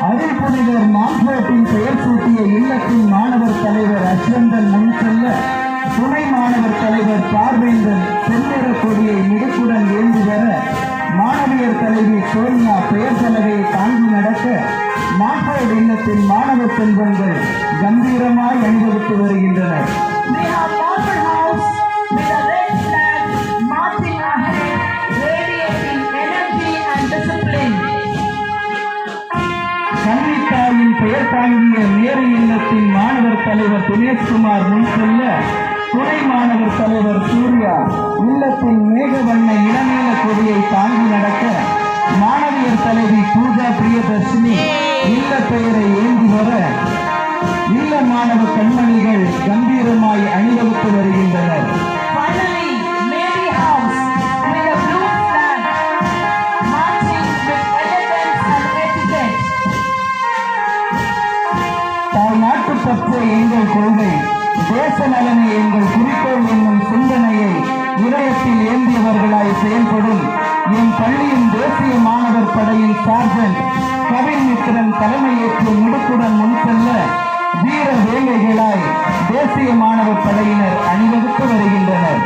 அதிபுனிதர் மான்ஃபோர்ட்டின் பெயர் சூட்டிய இல்லத்தின் மாணவர் தலைவர் அஸ்வந்தன் முன் செல்ல, துணை மாணவர் தலைவர் பார்வேந்தன் செந்நிற கொடியை முடுக்குடன் ஏந்தி வர, மாணவியர் தலைவி சோனியா பெயர் பலகையை தாங்கி நடக்க, மான்ஃபோர்ட் இல்லத்தின் மாணவ செல்வங்கள் கம்பீரமாய் அணிவகுத்து வருகின்றனர். கன்னித்தாயின் பெயர் தாங்கிய மேரி இல்லத்தின் மாணவர் தலைவர் தினேஷ்குமார் முன் செல்ல, துணை மாணவர் தலைவர் சூர்யா இல்லத்தின் மேகவண்ண இளநீல கொடியை தாங்கி நடக்க, மாணவியர் தலைவி பூஜா பிரியதர்ஷினி இல்ல பெயரை ஏந்தி வர, இல்ல மாணவ கண்மணிகள் கம்பீரமாய் அணிவகுத்து வருகின்றனர். நாட்டுப்பற்று எங்கள் கொள்கை, தேச நலனை எங்கள் குறிக்கோள் என்னும் சிந்தனையை இதயத்தில் ஏந்தியவர்களாய் செயல்படும் என் பள்ளியின் தேசிய மாணவர் படையின் சார்ஜென்ட் கவின் மித்திரன் தலைமையேற்று முடுக்குடன் முன் செல்ல, வீர வேங்கைகளாய் தேசிய மாணவர் படையினர் அணிவகுத்து வருகின்றனர்.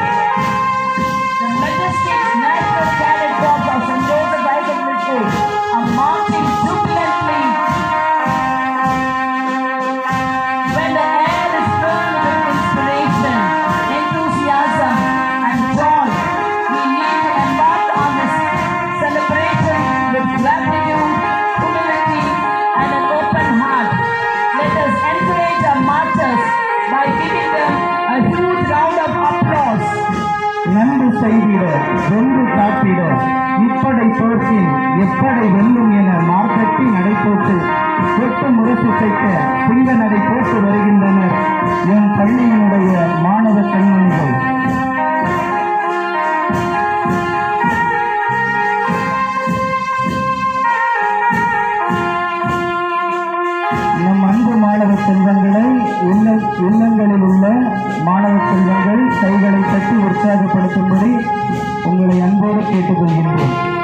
நன்கு செய்திட வென்று காட்டிட இப்படை தோற்றின் எப்படை வெல்லும் என மார்க்கட்டி நடைபோட்டு சொட்டு முரசு செய்க சிங்க நடை போட்டு வருகின்றனர் என் பள்ளியினுடைய மாணவ கண்மணிகள். நம் அன்பு மாணவ செல்வங்களை இல்லங்களில் உள்ள மாணவ செல்வங்கள் கைகளை தட்டி உற்சாகப்படுத்தும்படி உங்களை அன்போடு கேட்டுக்கொள்கின்றோம்.